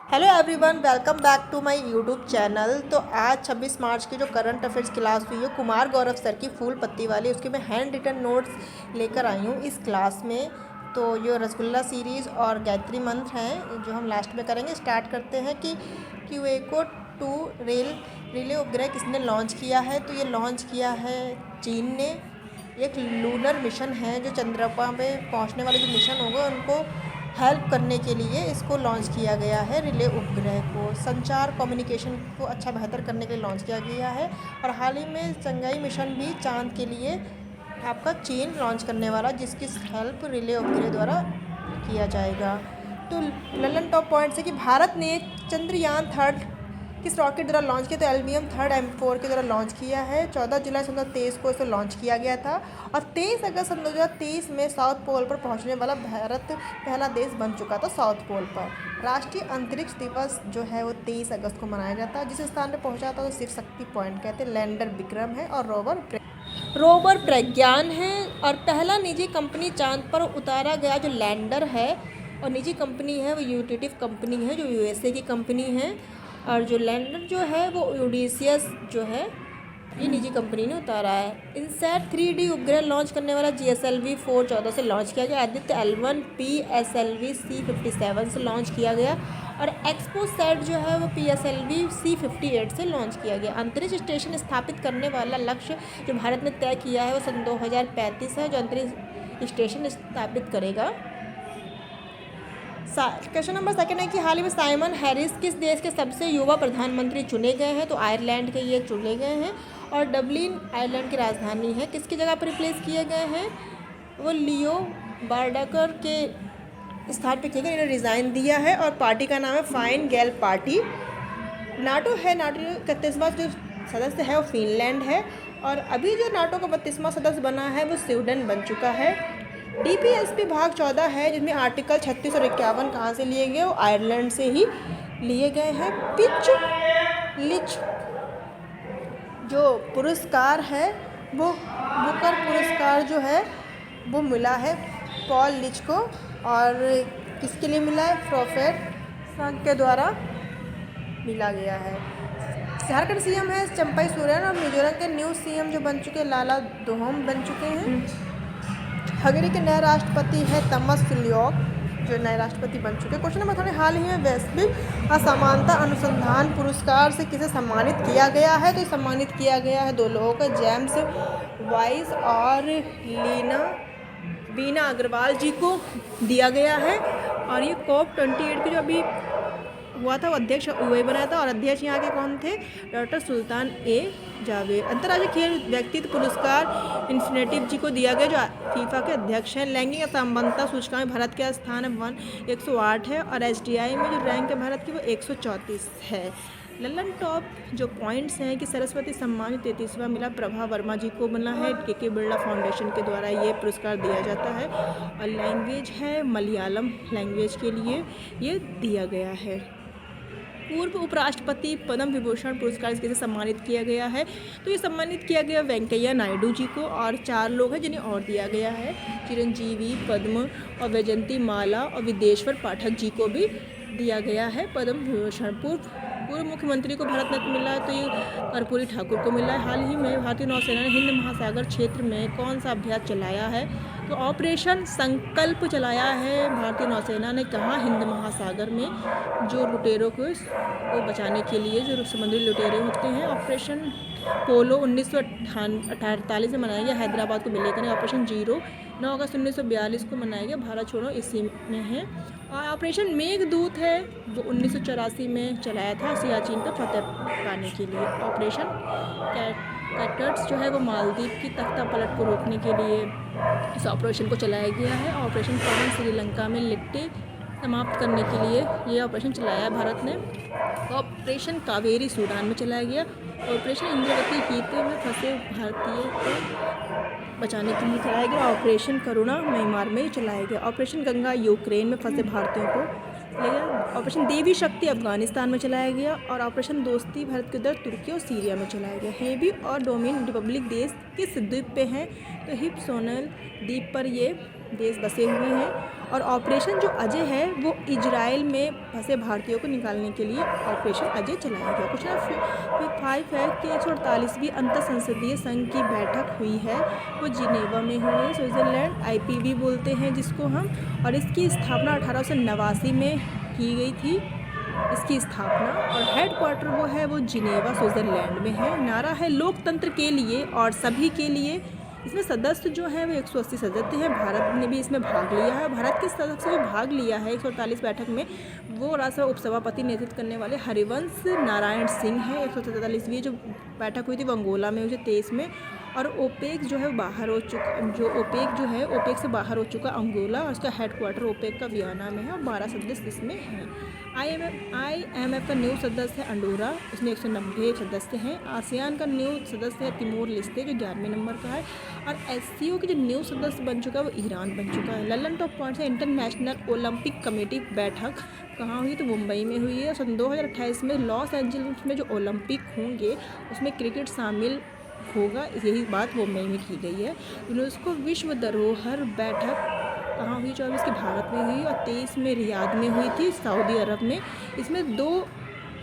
Hello everyone, welcome back to my YouTube channel. तो आज 26 मार्च की जो करंट अफेयर्स क्लास हुई है कुमार गौरव सर की फूल पत्ती वाली, उसके मैं हैंड रिटन नोट्स लेकर आई हूँ इस क्लास में। तो ये रसगुल्ला सीरीज़ और गायत्री मंत्र हैं जो हम लास्ट में करेंगे। स्टार्ट करते हैं कि क्यूएको 2 रिले उपग्रह किसने लॉन्च किया है। तो ये लॉन्च किया है चीन ने। एक लूनर मिशन है जो चंद्रमा पे पहुंचने वाले जो मिशन होगा उनको हेल्प करने के लिए इसको लॉन्च किया गया है। रिले उपग्रह को संचार कम्युनिकेशन को अच्छा बेहतर करने के लिए लॉन्च किया गया है। और हाल ही में चंगाई मिशन भी चांद के लिए आपका चीन लॉन्च करने वाला, जिसकी हेल्प रिले उपग्रह द्वारा किया जाएगा। तो ललन टॉप पॉइंट है कि भारत ने चंद्रयान 3 किस रॉकेट द्वारा लॉन्च किया। तो एल्बियम 3 M4 के द्वारा लॉन्च किया है। 14 जुलाई 2023 को इसे लॉन्च किया गया था और 23 अगस्त 2023 में साउथ पोल पर पहुंचने वाला भारत पहला देश बन चुका था साउथ पोल पर। राष्ट्रीय अंतरिक्ष दिवस जो है वो 23 अगस्त को मनाया जाता है। जिस स्थान पर पहुंचा था तो शिव शक्ति पॉइंट कहते हैं। लैंडर विक्रम है और रोवर प्रज्ञान है। और पहला निजी कंपनी चांद पर उतारा गया जो लैंडर है और निजी कंपनी है वो यूटेटिव कंपनी है जो USA की कंपनी है। और जो लैंडर जो है वो ओडिसियस जो है ये निजी कंपनी ने उतारा है। इनसैट 3D उपग्रह लॉन्च करने वाला GSLV 414 से लॉन्च किया गया। आदित्य L1 PSLV C57 से लॉन्च किया गया। और एक्सपोसैट जो है वो PSLV C58 से लॉन्च किया गया। अंतरिक्ष स्टेशन स्थापित करने वाला लक्ष्य जो भारत ने तय किया है वो सन 2035 है जो अंतरिक्ष स्टेशन स्थापित करेगा। क्वेश्चन नंबर 2 है कि हाल ही में साइमन हैरिस किस देश के सबसे युवा प्रधानमंत्री चुने गए हैं। तो आयरलैंड के ये चुने गए हैं और डबलिन आयरलैंड की राजधानी है। किसकी जगह पर रिप्लेस किए गए हैं, वो लियो बार्डाकर के स्थान पर किए गए। इन्होंने रिज़ाइन दिया है और पार्टी का नाम है फाइन गैल पार्टी। नाटो है, नाटो का 31वां जो सदस्य है वो फिनलैंड है। और अभी जो नाटो का 32वां सदस्य बना है वो स्वीडन बन चुका है। DPSP भाग 14 है जिसमें आर्टिकल 36 और 51 कहाँ से लिए गए, वो आयरलैंड से ही लिए गए हैं। पिच लिच जो पुरस्कार है वो बुकर पुरस्कार जो है वो मिला है पॉल लिच को। और किसके लिए मिला है, प्रोफेट संघ के द्वारा मिला गया है। झारखंड CM है चंपई सोरेन और मिजोरम के न्यू CM जो बन चुके लाला दोहम बन चुके हैं। हंगरी के नए राष्ट्रपति है तमस फिलियोक जो नए राष्ट्रपति बन चुके हैं। क्वेश्चन नंबर 3 हाल ही में वैश्विक असमानता अनुसंधान पुरस्कार से किसे सम्मानित किया गया है। तो सम्मानित किया गया है 2 लोगों को, जेम्स वाइस और बीना अग्रवाल जी को दिया गया है। और ये COP28 की जो अभी हुआ था वो अध्यक्ष वही बनाया था और अध्यक्ष यहाँ के कौन थे, डॉक्टर सुल्तान ए जावेद। अंतर्राष्ट्रीय खेल व्यक्तित्व पुरस्कार इन्फिनेटिव जी को दिया गया जो फीफा के अध्यक्ष हैं। लैंगिक असमानता सूचकांक में भारत का स्थान है 108 है और SDI में जो रैंक है भारत की वो 134 है। ललन टॉप जो पॉइंट्स हैं कि सरस्वती सम्मान 33वां मिला प्रभा वर्मा जी को मिला है। KK बिरला फाउंडेशन के द्वारा ये पुरस्कार दिया जाता है। और लैंग्वेज है मलयालम लैंग्वेज के लिए ये दिया गया है। पूर्व उपराष्ट्रपति पद्म विभूषण पुरस्कार से सम्मानित किया गया है। तो ये सम्मानित किया गया वेंकैया नायडू जी को और 4 लोग हैं जिन्हें और दिया गया है, चिरंजीवी पद्म और वैजयंती माला और विदेश्वर पाठक जी को भी दिया गया है पद्म विभूषण। पूर्व मुख्यमंत्री को भारत रत्न मिला है तो ये कर्पूरी ठाकुर को मिला है। हाल ही में भारतीय नौसेना ने हिंद महासागर क्षेत्र में कौन सा अभ्यास चलाया है। तो ऑपरेशन संकल्प चलाया है भारतीय नौसेना ने। कहाँ, हिंद महासागर में जो लुटेरों को बचाने के लिए जो समुद्री लुटेरे होते हैं। ऑपरेशन पोलो 1948 में मनाया गया, हैदराबाद को मिलेकर है। ऑपरेशन जीरो 9 अगस्त 1942 को मनाया गया, भारत छोड़ो इसी में है। और ऑपरेशन मेघदूत है वो 1984 में चलाया था सियाचिन का फतेह पाने के लिए। ऑपरेशन कैटर्स जो है वो मालदीव की तख्ता पलट को रोकने के लिए इस ऑपरेशन को चलाया गया है। ऑपरेशन पवन श्रीलंका में लिट्टे समाप्त करने के लिए ये ऑपरेशन चलाया भारत ने। ऑपरेशन कावेरी सूडान में चलाया गया। ऑपरेशन इंद्रवती गीत में फंसे भारतीय को बचाने के लिए चलाया गया। ऑपरेशन करुणा म्यांमार में चलाया गया। ऑपरेशन गंगा यूक्रेन में फंसे भारतीयों को चलाया गया। ऑपरेशन देवी शक्ति अफगानिस्तान में चलाया गया। और ऑपरेशन दोस्ती भारत के उधर तुर्की और सीरिया में चलाया गया। हेबी और डोमिन रिपब्लिक देश किस द्वीप पे हैं। तो हिप्सोनल द्वीप पर ये देश बसे हुए हैं। और ऑपरेशन जो अजय है वो इजराइल में फंसे भारतीयों को निकालने के लिए ऑपरेशन अजय चलाया गया। क्वेश्चन 5 है कि 148वीं अंतर संसदीय संघ की बैठक हुई है, वो जिनेवा में हुई है, स्विट्ज़रलैंड, IPV बोलते हैं जिसको हम। और इसकी स्थापना 1889 में की गई थी, इसकी स्थापना। और हेडक्वार्टर वो जिनेवा स्विट्ज़रलैंड में है। नारा है लोकतंत्र के लिए और सभी के लिए। इसमें सदस्य जो हैं वो 180 सदस्य हैं। भारत ने भी इसमें भाग लिया है। भारत के सदस्य भी भाग लिया है 148 बैठक में। वो राज्यसभा उपसभापति नेतृत्व करने वाले हरिवंश नारायण सिंह हैं। 147वीं जो बैठक हुई थी वो अंगोला में हुई थी 23 में। और ओपेक जो है बाहर हो चुका, जो ओपेक जो है ओपेक से बाहर हो चुका अंगोला, और उसका हेडक्वार्टर ओपेक का वियना में है और 12 सदस्य इसमें हैं। IMF का न्यू सदस्य है अंडोरा, इसमें 190 सदस्य हैं। आसियान का न्यू सदस्य है तिमोर लेस्ते जो 11वें नंबर का है। और SCO के जो न्यू सदस्य बन चुका है वो ईरान बन चुका है। ललन टॉप पॉइंट्स है इंटरनेशनल ओलंपिक कमेटी बैठक कहाँ हुई तो मुंबई में हुई है। सन 2028 में लॉस एंजलिस में जो ओलंपिक होंगे उसमें क्रिकेट शामिल होगा, यही बात मुंबई में की गई है। यूनेस्को विश्व धरोहर बैठक कहाँ हुई 24 की भारत में हुई और 23 में रियाद में हुई थी सऊदी अरब में। इसमें 2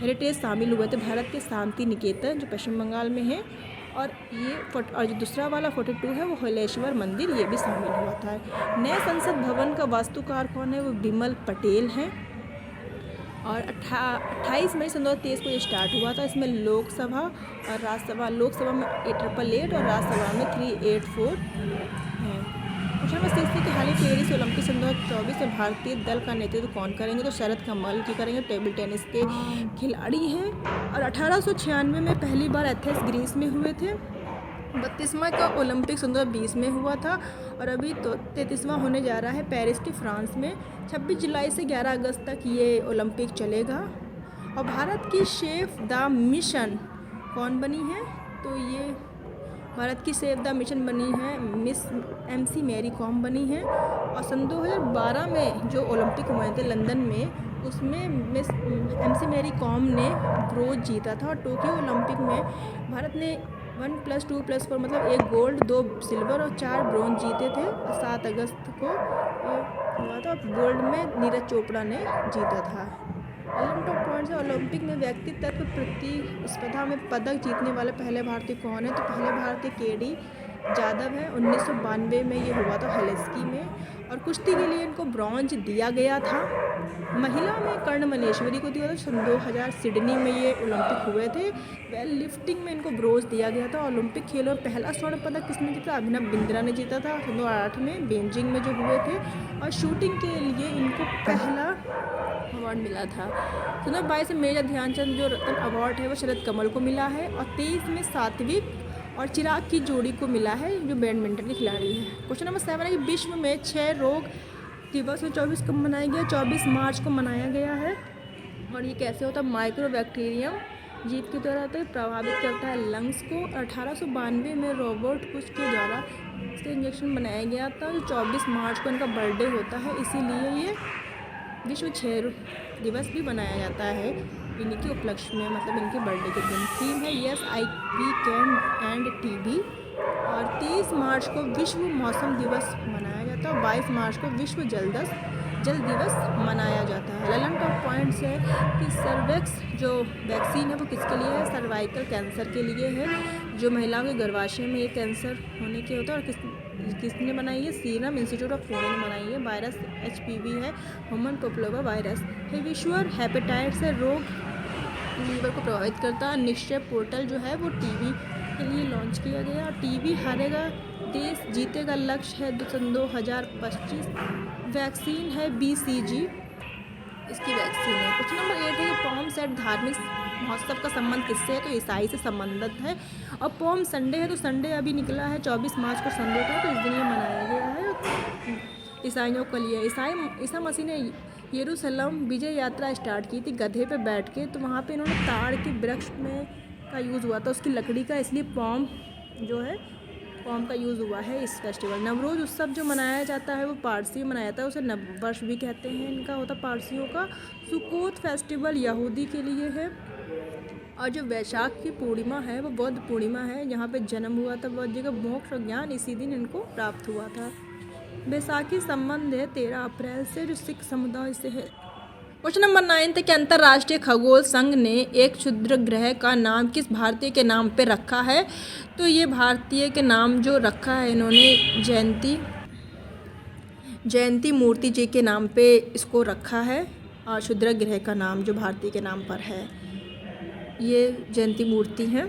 हेरिटेज शामिल हुए थे, भारत के शांति निकेतन जो पश्चिम बंगाल में है और जो दूसरा वाला 42 है वो हलेश्वर मंदिर, ये भी शामिल हुआ था। नए संसद भवन का वास्तुकार कौन है वो बिमल पटेल हैं। और 28 मई सन 2023 को ये स्टार्ट हुआ था। इसमें लोकसभा और राज्यसभा, लोकसभा में 888 और राज्यसभा में 384 हैं। क्वेश्चन नंबर 6 कि हाल ही पेरिस ओलंपिक सन 2024 में भारतीय दल का नेतृत्व कौन करेंगे तो शरद कमल की करेंगे, टेबल टेनिस के खिलाड़ी हैं। और 1896 में पहली बार एथेंस ग्रीस में हुए थे। 32वां का ओलंपिक सन 2020 में हुआ था और अभी तो 33वां होने जा रहा है पेरिस के फ्रांस में। 26 जुलाई से 11 अगस्त तक ये ओलंपिक चलेगा। और भारत की शेफ द मिशन कौन बनी है तो ये भारत की सेव द मिशन बनी है मिस MC मैरी कॉम बनी है। और सन 2012 में जो ओलंपिक हुए थे लंदन में उसमें मिस MC मैरी कॉम ने ब्रोंज जीता था। और टोक्यो ओलंपिक में भारत ने 1+2+4 मतलब 1 गोल्ड 2 सिल्वर और 4 ब्रोंज जीते थे। 7 अगस्त को हुआ था। गोल्ड में नीरज चोपड़ा ने जीता था। ओलंपिक पॉइंट्स ओलंपिक में व्यक्तित्व प्रतिस्पर्धा में पदक जीतने वाले पहले भारतीय कौन है तो पहले भारतीय KD जाधव है। 1992 में ये हुआ था हेलेस्की में। और कुश्ती के लिए इनको ब्रॉन्ज दिया गया था। महिला में कर्ण मलेश्वरी को दिया था। सन 2000 सिडनी में ये ओलंपिक हुए थे। वेल लिफ्टिंग में इनको ब्रोंज दिया गया था। ओलंपिक खेलों में पहला स्वर्ण पदक किसने जीता अभिनव बिंद्रा ने जीता था 2008 में बीजिंग में जो हुए थे। और शूटिंग के लिए इनको पहला अवार्ड मिला था। 2022 में मेजर ध्यानचंद जो रत्न अवार्ड है वो शरद कमल को मिला है। और 23 में सात्विक और चिराग की जोड़ी को मिला है जो बैडमिंटन के खिलाड़ी हैं। क्वेश्चन नंबर 7 है कि विश्व में 6 रोग दिवस 24 कब मनाया गया 24 मार्च को मनाया गया है। और ये कैसे होता है माइक्रोबैक्टीरियम जीभ के द्वारा तो प्रभावित करता है लंग्स को। 1892 में रॉबर्ट कुछ के द्वारा इसका इंजेक्शन बनाया गया था। 24 मार्च को इनका बर्थडे होता है इसीलिए ये विश्व क्षय दिवस भी मनाया जाता है इनके उपलक्ष्य में, मतलब इनके बर्थडे के दिन। थीम है yes we can end TB। और 30 मार्च को विश्व मौसम दिवस मनाया जाता है और 22 मार्च को विश्व जल दिवस मनाया जाता है। ललन टॉप पॉइंट्स है कि सर्वेक्स जो वैक्सीन है वो किसके लिए है सर्वाइकल कैंसर के लिए है, जो महिलाओं के गर्भाशय में ये कैंसर होने के होता है। और किसने बनाई है सीरम इंस्टीट्यूट ऑफ पुणे ने बनाई है। वायरस HPV है ह्यूमन पैपिलोमा वायरस है। विश्व हेपेटाइटिस है रोग लीवर को प्रभावित करता है। निश्चय पोर्टल जो है वो TB के लिए लॉन्च किया गया। और TB हारेगा देश जीतेगा लक्ष्य है सन 2025। वैक्सीन है BCG इसकी वैक्सीन है। क्वेश्चन नंबर 8 है कि पॉम सेट धार्मिक महोत्सव का संबंध किससे है तो ईसाई से संबंधित है। और पॉम संडे है तो संडे अभी निकला है 24 मार्च को संडे था तो इस दिन ये मनाया गया है ईसाइयों के लिए। ईसा मसीह ने यरूशलेम विजय यात्रा स्टार्ट की थी गधे पे बैठ के, तो वहाँ पे इन्होंने ताड़ के वृक्ष में का यूज़ हुआ था उसकी लकड़ी का, इसलिए पॉम जो है पॉम का यूज़ हुआ है इस फेस्टिवल। नवरोज़ उत्सव जो मनाया जाता है वो पारसी में मनाया जाता है, उसे नववर्ष भी कहते हैं इनका होता पारसियों का। सुकोत फेस्टिवल यहूदी के लिए है। और जो वैशाख की पूर्णिमा है वो बौद्ध पूर्णिमा है, जहाँ पे जन्म हुआ था बौद्ध जी का मोक्ष और ज्ञान इसी दिन इनको प्राप्त हुआ था। बैसाखी संबंध है 13 अप्रैल से, जो सिख समुदाय से है। क्वेश्चन नंबर 9 कि अंतर्राष्ट्रीय खगोल संघ ने एक क्षुद्र ग्रह का नाम किस भारतीय के नाम पे रखा है? तो ये भारतीय के नाम जो रखा है इन्होंने जयंती मूर्ति जी के नाम पे इसको रखा है। और क्षुद्र ग्रह का नाम जो भारतीय के नाम पर है ये जयंती मूर्ति है।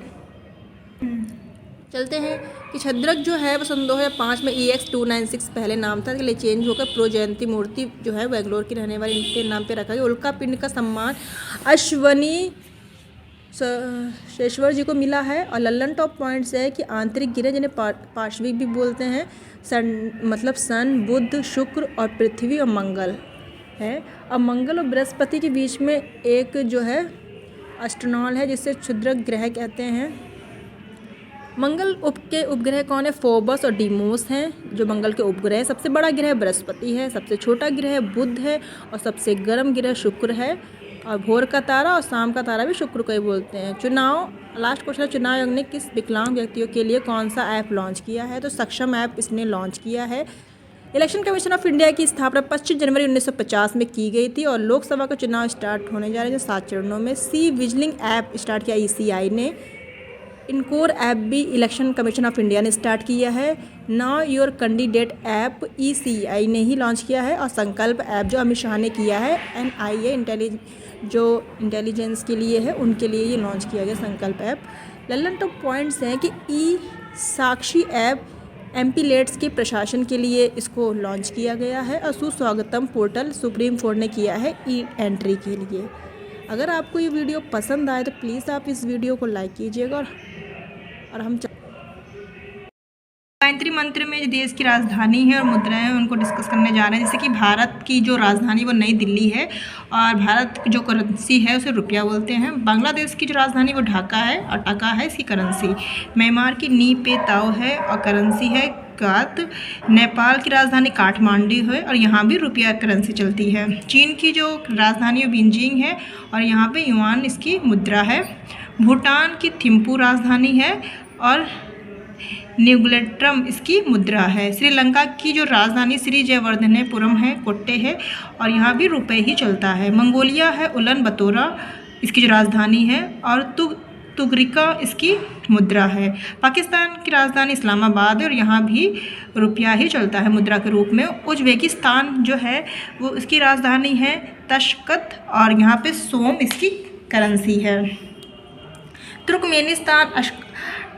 चलते हैं कि छद्रक जो है वो सन 2005 में EX296 पहले नाम था, इसके लिए चेंज होकर प्रो जयंती मूर्ति जो है बेंगलोर की रहने वाली इनके नाम पे रखा गया। उल्का पिंड का सम्मान अश्वनी शेश्वर जी को मिला है। और लल्लन टॉप पॉइंट्स है कि आंतरिक ग्रह जिन्हें पार्श्विक भी बोलते हैं, सन, बुध, शुक्र और पृथ्वी और मंगल है। अब मंगल और बृहस्पति के बीच में एक जो है एस्ट्रोनॉल है जिसे क्षुद्र ग्रह कहते हैं। मंगल के उपग्रह कौन है? फोबस और डीमोस हैं जो मंगल के उपग्रह। सबसे बड़ा ग्रह बृहस्पति है, सबसे छोटा ग्रह बुध है और सबसे गर्म ग्रह शुक्र है। और भोर का तारा और शाम का तारा भी शुक्र को ही बोलते हैं। चुनाव, लास्ट क्वेश्चन है, चुनाव आयोग ने किस विकलांग व्यक्तियों के लिए कौन सा ऐप लॉन्च किया है? तो सक्षम ऐप इसने लॉन्च किया है। इलेक्शन कमीशन ऑफ इंडिया की स्थापना 25 जनवरी 1950 में की गई थी और लोकसभा का चुनाव स्टार्ट होने जा रहे हैं 7 चरणों में। सी विजिलिंग ऐप स्टार्ट किया ECI ने। इनकोर ऐप भी इलेक्शन कमीशन ऑफ इंडिया ने स्टार्ट किया है। Now your candidate app ECI ने ही लॉन्च किया है। और संकल्प ऐप जो अमित शाह ने किया है NIA जो इंटेलिजेंस के लिए है उनके लिए ये लॉन्च किया गया संकल्प ऐप। लल्लन टॉप पॉइंट्स हैं कि साक्षी ऐप MP लेट्स के प्रशासन के लिए इसको लॉन्च किया गया है। और सुस्वागतम पोर्टल सुप्रीम कोर्ट ने किया है एंट्री के लिए। अगर आपको ये वीडियो पसंद आए तो प्लीज़ आप इस वीडियो को लाइक कीजिएगा। और हम गायत्री मंत्र में जो देश की राजधानी है और मुद्राएं हैं उनको डिस्कस करने जा रहे हैं। जैसे कि भारत की जो राजधानी वो नई दिल्ली है और भारत की जो करेंसी है उसे रुपया बोलते हैं। बांग्लादेश की जो राजधानी वो ढाका है और टका है इसकी करेंसी। म्यांमार की नी पे ताओ है और करेंसी है कात। नेपाल की राजधानी काठमांडू है और यहाँ भी रुपया करेंसी चलती है। चीन की जो राजधानी वो बीजिंग है और यहाँ पे युआन इसकी मुद्रा है। भूटान की थिम्पू राजधानी है और न्यूगलेट्रम इसकी मुद्रा है। श्रीलंका की जो राजधानी श्री जयवर्धनेपुरम है, कोट्टे है और यहाँ भी रुपये ही चलता है। मंगोलिया है उलन बतोरा इसकी जो राजधानी है और तुगरिका इसकी मुद्रा है। पाकिस्तान की राजधानी इस्लामाबाद है और यहाँ भी रुपया ही चलता है मुद्रा के रूप में। उज्बेकिस्तान जो है वो इसकी राजधानी है तशकत और यहाँ पे सोम इसकी करेंसी है। तुर्कमेनिस्तान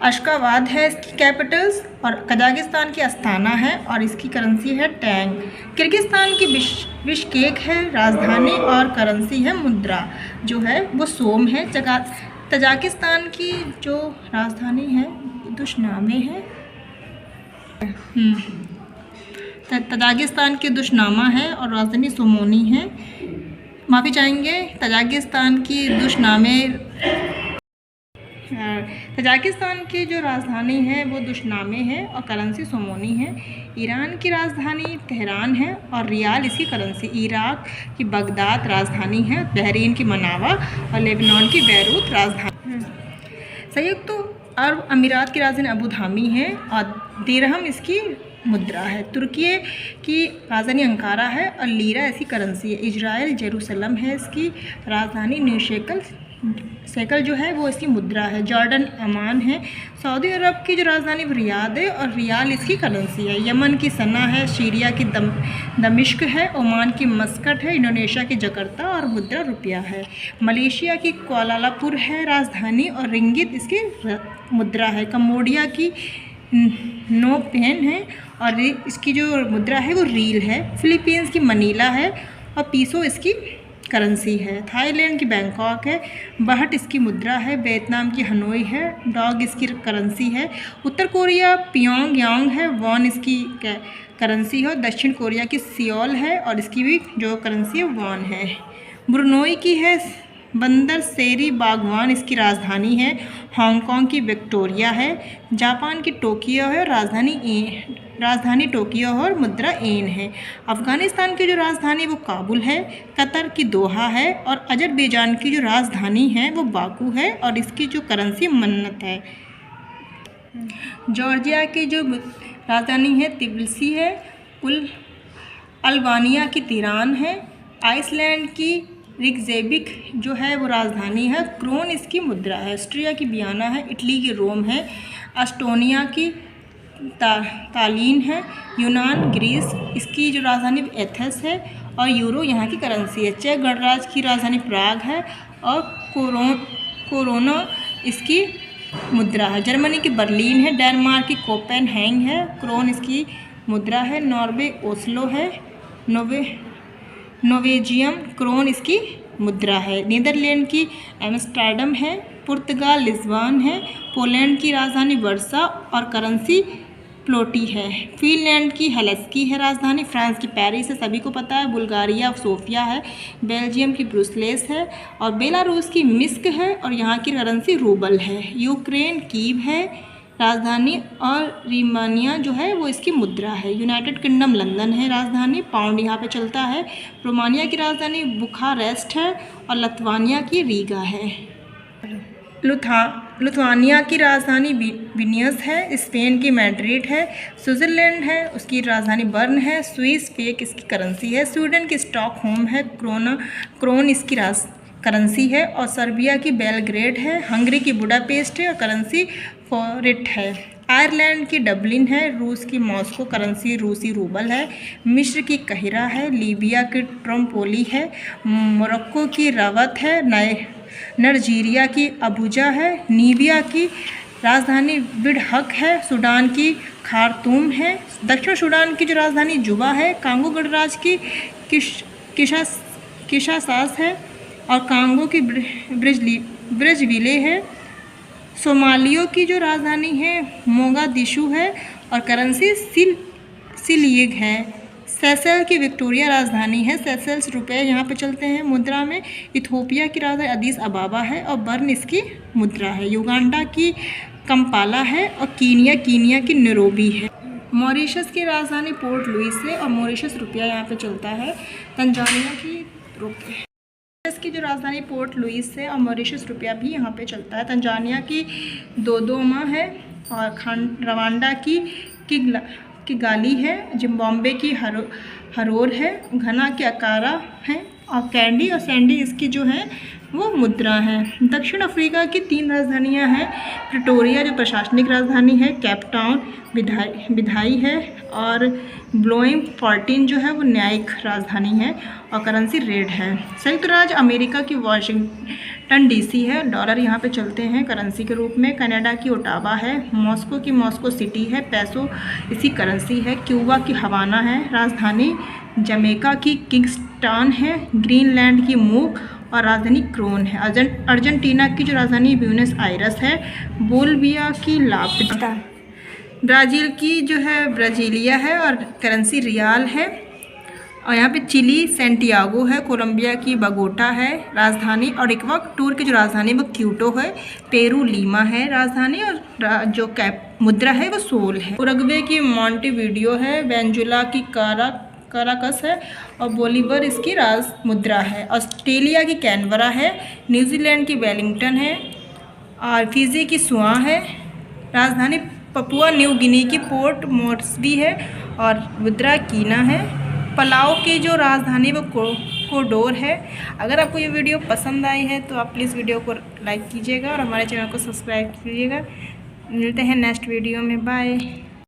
अशकाबाद है इसकी कैपिटल्स और कजाकिस्तान की अस्ताना है और इसकी करेंसी है टैंग। किर्गिस्तान की बिश्केक है राजधानी और करेंसी है मुद्रा जो है वो सोम है। तजाकिस्तान की जो राजधानी है दुशनामे है। तजाकिस्तान की दुशनामा है और राजधानी सोमोनी है। माफ़ी चाहेंगे, तजाकिस्तान की दुशनामे तजाकिस्तान की जो राजधानी है वो दुशनामे है और करेंसी सोमोनी है। ईरान की राजधानी तेहरान है और रियाल इसकी करेंसी। इराक की बगदाद राजधानी है। बहरीन की मनावा और लेबनान की बैरूत राजधानी। संयुक्त अरब अमीरात की राजधानी अबू धाबी है और दिरहम इसकी मुद्रा है। तुर्की की राजधानी अंकारा है और लीरा इसकी करेंसी है। इजराइल जेरूसलम है इसकी राजधानी। न्यू शेकल जो है वो इसकी मुद्रा है। जॉर्डन अमान है। सऊदी अरब की जो राजधानी रियाद है और रियाल इसकी करेंसी है। यमन की सना है। सीरिया की दमिश्क है। ओमान की मस्कट है। इंडोनेशिया की जकार्ता और मुद्रा रुपया है। मलेशिया की कुआलालंपुर है राजधानी और रिंगित इसकी मुद्रा है। कंबोडिया की नो पेन है और इसकी जो मुद्रा है वो रील है। फिलीपींस की मनीला है और पीसो इसकी करेंसी है। थाईलैंड की बैंकॉक है। बहट इसकी मुद्रा है। वियतनाम की हनोई है। डॉग इसकी करेंसी है। उत्तर कोरिया पियोंगयांग है। वॉन इसकी करेंसी है। दक्षिण कोरिया की सियोल है और इसकी भी जो करेंसी है वॉन है। ब्रुनोई की है बंदर सेरी बागवान इसकी राजधानी है। हांगकांग की विक्टोरिया है। जापान की टोक्यो है। राजधानी टोक्यो और मुद्रा एन है। अफ़गानिस्तान की जो राजधानी वो काबुल है। कतर की दोहा है और अजरबैजान की जो राजधानी है वो बाकू है और इसकी जो करेंसी मन्नत है। जॉर्जिया की जो राजधानी है तिबिलिसी है अल्बानिया की तिरान है। आइसलैंड की रिकजेविक जो है वो राजधानी है। क्रोन इसकी मुद्रा है। ऑस्ट्रिया की वियना है। इटली की रोम है। एस्टोनिया की तालिन है। यूनान ग्रीस इसकी जो राजधानी एथेंस है और यूरो यहाँ की करेंसी है। चेक गणराज्य की राजधानी प्राग है और कोरोना इसकी मुद्रा है। जर्मनी की बर्लिन है। डेनमार्क की कोपेनहेगन है। क्रोन इसकी मुद्रा है। नॉर्वे ओस्लो है। नोवेजियम क्रोन इसकी मुद्रा है। नीदरलैंड की एम्स्टर्डम है। पुर्तगाल लिस्बन है। पोलैंड की राजधानी वर्सा और करेंसी प्लोटी है। फिनलैंड की हेल्सिंकी है राजधानी। फ्रांस की पेरिस है, सभी को पता है। बुल्गारिया सोफिया है। बेल्जियम की ब्रुसेल्स है और बेलारूस की मिन्स्क है और यहाँ की करेंसी रूबल है। यूक्रेन कीव है राजधानी और रोमानिया जो है वो इसकी मुद्रा है। यूनाइटेड किंगडम लंदन है राजधानी। पाउंड यहाँ पे चलता है। रोमानिया की राजधानी बुखारेस्ट है और लिथुआनिया की रीगा है। लिथुआनिया की राजधानी विनियस है। स्पेन की मैड्रिड है। स्विट्ज़रलैंड है, उसकी राजधानी बर्न है। स्विस फ्रैंक इसकी करेंसी है। स्वीडन की स्टॉकहोम है। क्रोन इसकी करेंसी है और सर्बिया की बेलग्रेड है। हंगरी की बुडापेस्ट है और करेंसी फोरिट है। आयरलैंड की डबलिन है। रूस की मॉस्को करेंसी रूसी रूबल है। मिस्र की काहिरा है। लीबिया की ट्रिपोली है। मोरक्को की रवत है। नाइजीरिया की अबुजा है। नीबिया की राजधानी बिडहक है। सूडान की खार्तूम है। दक्षिण सूडान की जो राजधानी जुबा है। कांगो गणराज्य की किशासास है और कांगो की ब्रजविले है। सोमालिया की जो राजधानी है मोगादिशु है और करेंसी सिलियग है। सेशेल्स की विक्टोरिया राजधानी है। सेशेल्स रुपए यहाँ पे चलते हैं मुद्रा में। इथियोपिया की राजधानी अदीस अबाबा है और बर्न इसकी मुद्रा है। युगांडा की कंपाला है और कीनिया की नैरोबी है। मॉरिशस की राजधानी पोर्ट लुइस है और मॉरिशस रुपया यहाँ पे चलता है। तंजानिया की जो राजधानी पोर्ट लुइस है और मॉरिशस रुपया भी यहाँ पे चलता है। तंजानिया की दोदोमा है और रवांडा की किगाली है। जिम्बाब्वे की हरोर है। घना की अकारा है और कैंडी और सैंडी इसकी जो है वो मुद्रा है। दक्षिण अफ्रीका की 3 राजधानियां हैं। प्रिटोरिया जो प्रशासनिक राजधानी है। केपटाउन विधायी है और ब्लोएमफॉन्टेन जो है वो न्यायिक राजधानी है और करेंसी रेड है। संयुक्त राज्य अमेरिका की वाशिंगटन डीसी है। डॉलर यहाँ पे चलते हैं करेंसी के रूप में। कनाडा की ओटावा है। मॉस्को की मॉस्को सिटी है। पेसो इसी करेंसी है। क्यूबा की हवाना है राजधानी। जमैका की किंगस्टन है। ग्रीनलैंड की मूक और राजधानी क्रोन है। अर्जेंटीना की जो राजधानी ब्यूनस आयरस है। बोलिविया की लापिता। ब्राज़ील की जो है ब्राज़ीलिया है और करेंसी रियाल है। और यहाँ पे चिली सैंटियागो है। कोलंबिया की बगोटा है राजधानी और इक्वाडोर की जो राजधानी वो क्यूटो है। पेरू लीमा है राजधानी और जो मुद्रा है वो सोल है। उरुग्वे की मॉन्टेविडियो है। वेनेजुला की काराकस है और बोलीवर इसकी राज मुद्रा है। ऑस्ट्रेलिया की कैनबरा है। न्यूजीलैंड की वेलिंगटन है और फिजी की सुआ है। राजधानी पपुआ न्यू गिनी की पोर्ट मोर्सबी है और मुद्रा कीना है। पलाओ की जो राजधानी वो कोडोर है। अगर आपको ये वीडियो पसंद आई है तो आप प्लीज़ वीडियो को लाइक कीजिएगा और हमारे चैनल को सब्सक्राइब कीजिएगा। मिलते हैं नेक्स्ट वीडियो में। बाय।